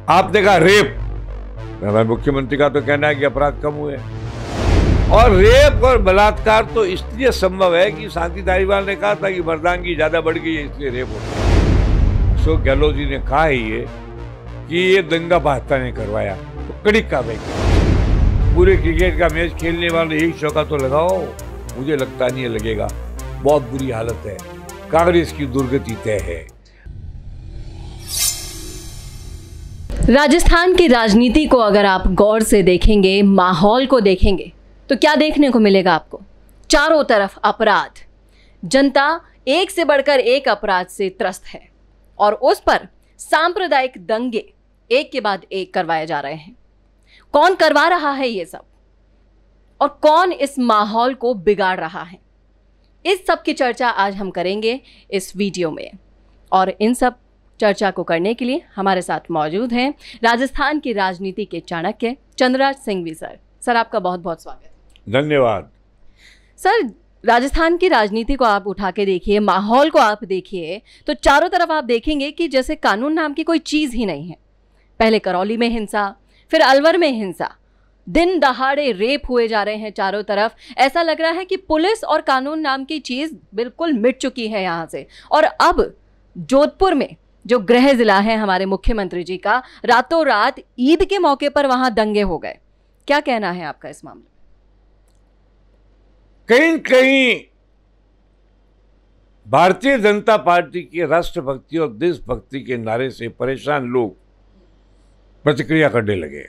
आपने कहा रेप, मुख्यमंत्री का तो कहना है कि अपराध कम हुए और रेप और बलात्कार तो इसलिए संभव है कि शांति धारीवाल ने कहा था कि मर्दांगी ज्यादा बढ़ गई है इसलिए रेप होता है। अशोक गहलोत जी ने कहा ही है कि ये दंगा भाजपा ने करवाया तो कड़ी कार्रवाई करो। पूरे क्रिकेट का मैच खेलने वाले यही चौका तो लगाओ, मुझे लगता नहीं लगेगा। बहुत बुरी हालत है, कांग्रेस की दुर्गति तय है। राजस्थान की राजनीति को अगर आप गौर से देखेंगे, माहौल को देखेंगे तो क्या देखने को मिलेगा आपको? चारों तरफ अपराध, जनता एक से बढ़कर एक अपराध से त्रस्त है और उस पर सांप्रदायिक दंगे एक के बाद एक करवाए जा रहे हैं। कौन करवा रहा है ये सब और कौन इस माहौल को बिगाड़ रहा है, इस सब की चर्चा आज हम करेंगे इस वीडियो में। और इन सब चर्चा को करने के लिए हमारे साथ मौजूद हैं राजस्थान की राजनीति के चाणक्य चंद्रराज सिंघवी सर। सर, आपका बहुत बहुत स्वागत है। धन्यवाद। सर, राजस्थान की राजनीति को आप उठा के देखिए, माहौल को आप देखिए तो चारों तरफ आप देखेंगे कि जैसे कानून नाम की कोई चीज़ ही नहीं है। पहले करौली में हिंसा, फिर अलवर में हिंसा, दिन दहाड़े रेप हुए जा रहे हैं चारों तरफ। ऐसा लग रहा है कि पुलिस और कानून नाम की चीज़ बिल्कुल मिट चुकी है यहाँ से। और अब जोधपुर में जो गृह जिला है हमारे मुख्यमंत्री जी का, रातों रात ईद के मौके पर वहां दंगे हो गए। क्या कहना है आपका इस मामले में? कहीं कहीं भारतीय जनता पार्टी के राष्ट्रभक्ति और देशभक्ति के नारे से परेशान लोग प्रतिक्रिया करने लगे।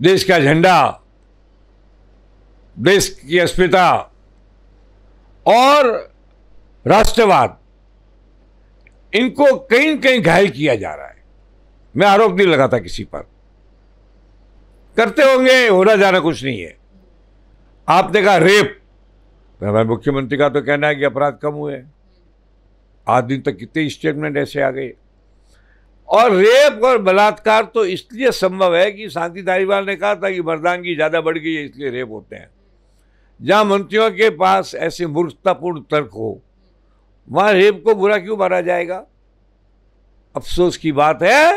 देश का झंडा, देश की अस्मिता और राष्ट्रवाद, इनको कहीं कहीं घायल किया जा रहा है। मैं आरोप नहीं लगाता किसी पर, करते होंगे, होना जाना कुछ नहीं है। आपने कहा रेप, मुख्यमंत्री का तो कहना है कि अपराध कम हुए। आज दिन तक कितने स्टेटमेंट ऐसे आ गए। और रेप और बलात्कार तो इसलिए संभव है कि शांति धारीवाल ने कहा था कि मर्दांगी ज्यादा बढ़ गई है इसलिए रेप होते हैं। जहां मंत्रियों के पास ऐसे मूर्खतापूर्ण तर्क हो, वहां रेप को बुरा क्यों माना जाएगा? अफसोस की बात है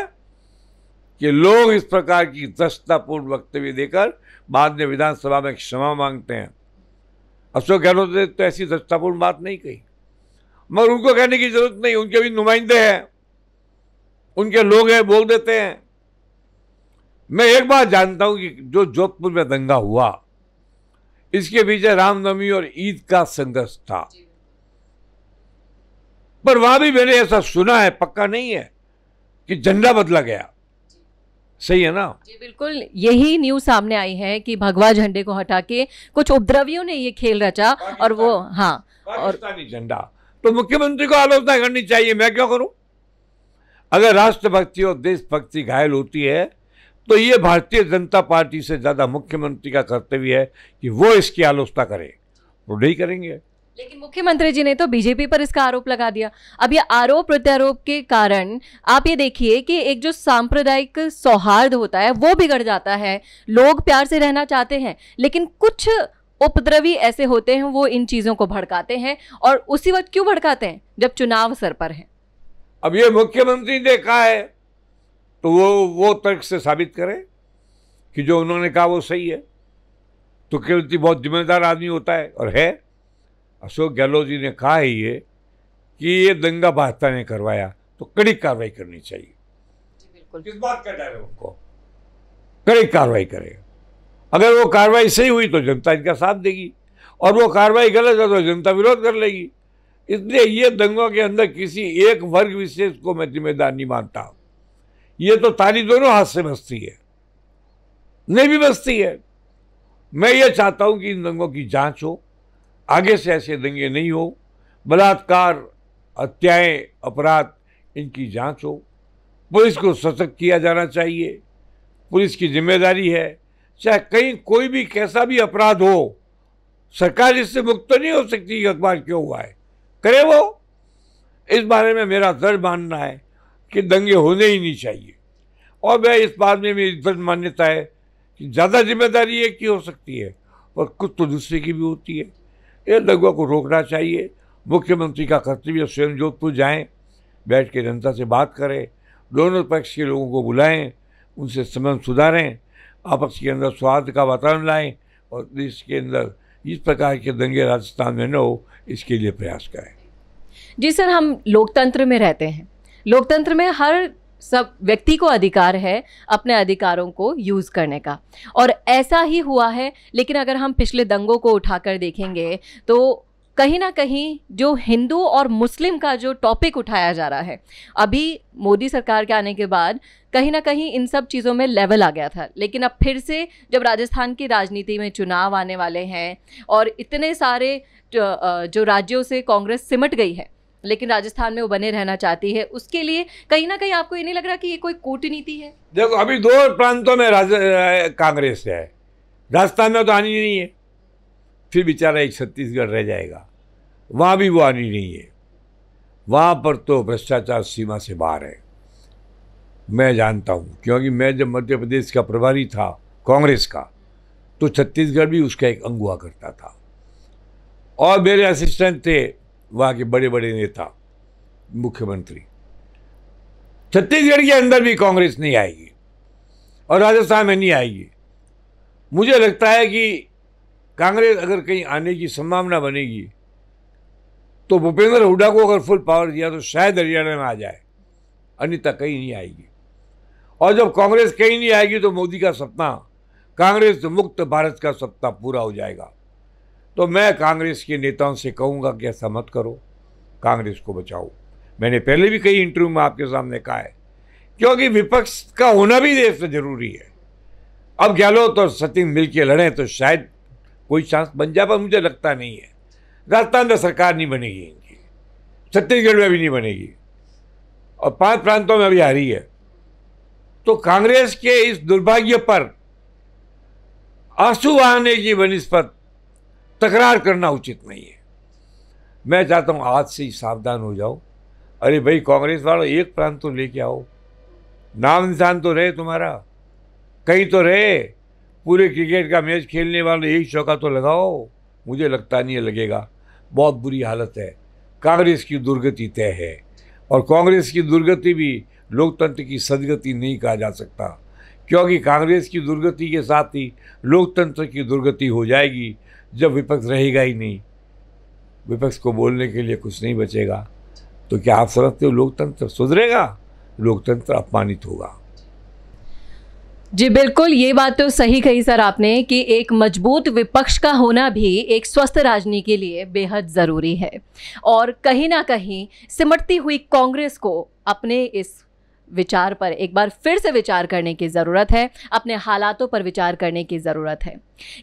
कि लोग इस प्रकार की दृष्टतापूर्ण वक्तव्य देकर बाद में विधानसभा में क्षमा मांगते हैं। अशोक गहलोत ने तो ऐसी दृष्टतापूर्ण बात नहीं कही, मगर उनको कहने की जरूरत नहीं, उनके भी नुमाइंदे हैं, उनके लोग हैं, बोल देते हैं। मैं एक बात जानता हूं कि जो जोधपुर में दंगा हुआ, इसके पीछे रामनवमी और ईद का संघर्ष था। पर वहां भी मैंने ऐसा सुना है, पक्का नहीं है, कि झंडा बदला गया। सही है ना? जी बिल्कुल, यही न्यूज़ सामने आई है कि भगवा झंडे को हटा के कुछ उपद्रवियों ने ये खेल रचा और वो पाकिस्तानी झंडा। तो मुख्यमंत्री को आलोचना करनी चाहिए, मैं क्यों करूं? अगर राष्ट्रभक्ति और देशभक्ति घायल होती है तो ये भारतीय जनता पार्टी से ज्यादा मुख्यमंत्री का कर्तव्य है कि वो इसकी आलोचना करे। वो नहीं करेंगे। लेकिन मुख्यमंत्री जी ने तो बीजेपी पर इसका आरोप लगा दिया। अब ये आरोप प्रत्यारोप के कारण आप ये देखिए कि एक जो सांप्रदायिक सौहार्द होता है वो बिगड़ जाता है। लोग प्यार से रहना चाहते हैं, लेकिन कुछ उपद्रवी ऐसे होते हैं, वो इन चीजों को भड़काते हैं। और उसी वक्त क्यों भड़काते हैं? जब चुनाव सर पर है। अब ये मुख्यमंत्री ने कहा है तो वो तर्क से साबित करें कि जो उन्होंने कहा वो सही है। तो मुख्यमंत्री बहुत जिम्मेदार आदमी होता है और है। अशोक गहलोत जी ने कहा ही है कि ये दंगा भाजपा ने करवाया तो कड़ी कार्रवाई करनी चाहिए। बिल्कुल। किस बात का डर है उनको? कड़ी कार्रवाई करें। अगर वो कार्रवाई सही हुई तो जनता इनका साथ देगी, और वो कार्रवाई गलत है तो जनता विरोध कर लेगी। इसलिए ये दंगों के अंदर किसी एक वर्ग विशेष को मैं जिम्मेदार नहीं मानता। ये तो ताली दोनों हाथ से बजती है, नहीं भी बजती है। मैं ये चाहता हूं कि इन दंगों की जांच हो, आगे से ऐसे दंगे नहीं हो। बलात्कार, हत्याएं, अपराध, इनकी जांच हो। पुलिस को सशक्त किया जाना चाहिए, पुलिस की जिम्मेदारी है। चाहे कहीं कोई भी कैसा भी अपराध हो, सरकार इससे मुक्त तो नहीं हो सकती कि अखबार क्यों हुआ है, करे वो। इस बारे में मेरा दृढ़ मानना है कि दंगे होने ही नहीं चाहिए। और मैं इस बात में मेरी दृढ़ मान्यता है कि ज़्यादा जिम्मेदारी एक की हो सकती है और कुछ तो दूसरे की भी होती है। ये दंगों को रोकना चाहिए। मुख्यमंत्री का कर्तव्य स्वयं जोधपुर जाएं, बैठ के जनता से बात करें, दोनों पक्ष के लोगों को बुलाएं, उनसे संबंध सुधारें, आपस के अंदर सौहार्द का वातावरण लाएं और देश के अंदर इस प्रकार के दंगे राजस्थान में न हो, इसके लिए प्रयास करें। जी सर, हम लोकतंत्र में रहते हैं। लोकतंत्र में हर सब व्यक्ति को अधिकार है अपने अधिकारों को यूज़ करने का, और ऐसा ही हुआ है। लेकिन अगर हम पिछले दंगों को उठाकर देखेंगे तो कहीं ना कहीं जो हिंदू और मुस्लिम का जो टॉपिक उठाया जा रहा है, अभी मोदी सरकार के आने के बाद कहीं ना कहीं इन सब चीज़ों में लेवल आ गया था। लेकिन अब फिर से जब राजस्थान की राजनीति में चुनाव आने वाले हैं और इतने सारे जो राज्यों से कांग्रेस सिमट गई है लेकिन राजस्थान में वो बने रहना चाहती है, उसके लिए कहीं ना कहीं आपको ये नहीं लग रहा कि ये कोई कूटनीति है? देखो, अभी 2 प्रांतों में कांग्रेस है, राजस्थान में तो आनी नहीं है, फिर बेचारा एक छत्तीसगढ़ रह जाएगा, वहाँ भी वो आनी नहीं है। वहाँ पर तो भ्रष्टाचार सीमा से बाहर है, मैं जानता हूँ, क्योंकि मैं जब मध्य प्रदेश का प्रभारी था कांग्रेस का, तो छत्तीसगढ़ भी उसका एक अंग हुआ करता था, और मेरे असिस्टेंट थे वहाँ के बड़े बड़े नेता, मुख्यमंत्री। छत्तीसगढ़ के अंदर भी कांग्रेस नहीं आएगी और राजस्थान में नहीं आएगी। मुझे लगता है कि कांग्रेस अगर कहीं आने की संभावना बनेगी तो भूपेंद्र हुड्डा को अगर फुल पावर दिया तो शायद हरियाणा में आ जाए, अन्यथा कहीं नहीं आएगी। और जब कांग्रेस कहीं नहीं आएगी तो मोदी का सपना, कांग्रेस मुक्त भारत का सपना पूरा हो जाएगा। तो मैं कांग्रेस के नेताओं से कहूँगा कि ऐसा मत करो, कांग्रेस को बचाओ। मैंने पहले भी कई इंटरव्यू में आपके सामने कहा है, क्योंकि विपक्ष का होना भी देश में जरूरी है। अब गहलोत और सचिन मिल के लड़ें तो शायद कोई चांस बन जाए, पर मुझे लगता नहीं है। राजस्थान में सरकार नहीं बनेगी इनकी, छत्तीसगढ़ में भी नहीं बनेगी, और 5 प्रांतों में अभी आ रही है। तो कांग्रेस के इस दुर्भाग्य पर आंसू बहाने की बनिस्बत तकरार करना उचित नहीं है। मैं चाहता हूँ आज से ही सावधान हो जाओ। अरे भाई कांग्रेस वालों, एक प्रांत तो लेके आओ, नाम निशान तो रहे तुम्हारा, कहीं तो रहे। पूरे क्रिकेट का मैच खेलने वाले एक चौका तो लगाओ। मुझे लगता नहीं है लगेगा, बहुत बुरी हालत है। कांग्रेस की दुर्गति तय है, और कांग्रेस की दुर्गति भी लोकतंत्र की सदगति नहीं कहा जा सकता, क्योंकि कांग्रेस की दुर्गति के साथ ही लोकतंत्र की दुर्गति हो जाएगी। जब विपक्ष रहेगा ही नहीं, विपक्ष को बोलने के लिए कुछ नहीं बचेगा, तो क्या आप समझते हो लोकतंत्र सुधरेगा? लोकतंत्र अपमानित होगा। जी बिल्कुल, ये बात तो सही कही सर आपने कि एक मजबूत विपक्ष का होना भी एक स्वस्थ राजनीति के लिए बेहद ज़रूरी है, और कहीं ना कहीं सिमटती हुई कांग्रेस को अपने इस विचार पर एक बार फिर से विचार करने की ज़रूरत है, अपने हालातों पर विचार करने की ज़रूरत है।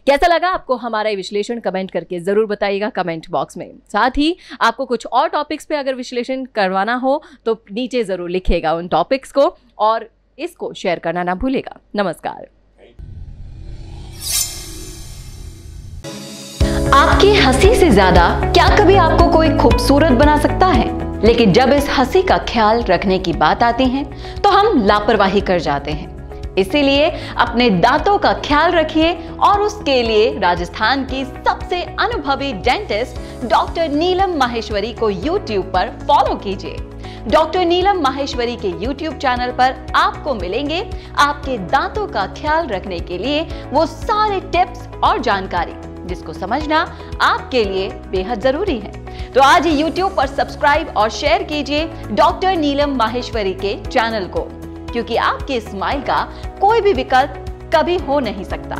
कैसा लगा आपको हमारा ये विश्लेषण? कमेंट करके ज़रूर बताइएगा कमेंट बॉक्स में। साथ ही आपको कुछ और टॉपिक्स पे अगर विश्लेषण करवाना हो तो नीचे ज़रूर लिखिएगा उन टॉपिक्स को, और इसको शेयर करना ना भूलेगा। नमस्कार। आपकी हंसी से ज्यादा क्या कभी आपको कोई खूबसूरत बना सकता है? लेकिन जब इस हंसी का ख्याल रखने की बात आती है तो हम लापरवाही कर जाते हैं। इसीलिए अपने दांतों का ख्याल रखिए, और उसके लिए राजस्थान की सबसे अनुभवी डेंटिस्ट डॉक्टर नीलम माहेश्वरी को YouTube पर फॉलो कीजिए। डॉक्टर नीलम माहेश्वरी के YouTube चैनल पर आपको मिलेंगे आपके दांतों का ख्याल रखने के लिए वो सारे टिप्स और जानकारी जिसको समझना आपके लिए बेहद जरूरी है। तो आज ही YouTube पर सब्सक्राइब और शेयर कीजिए डॉक्टर नीलम माहेश्वरी के चैनल को, क्योंकि आपके स्माइल का कोई भी विकल्प कभी हो नहीं सकता।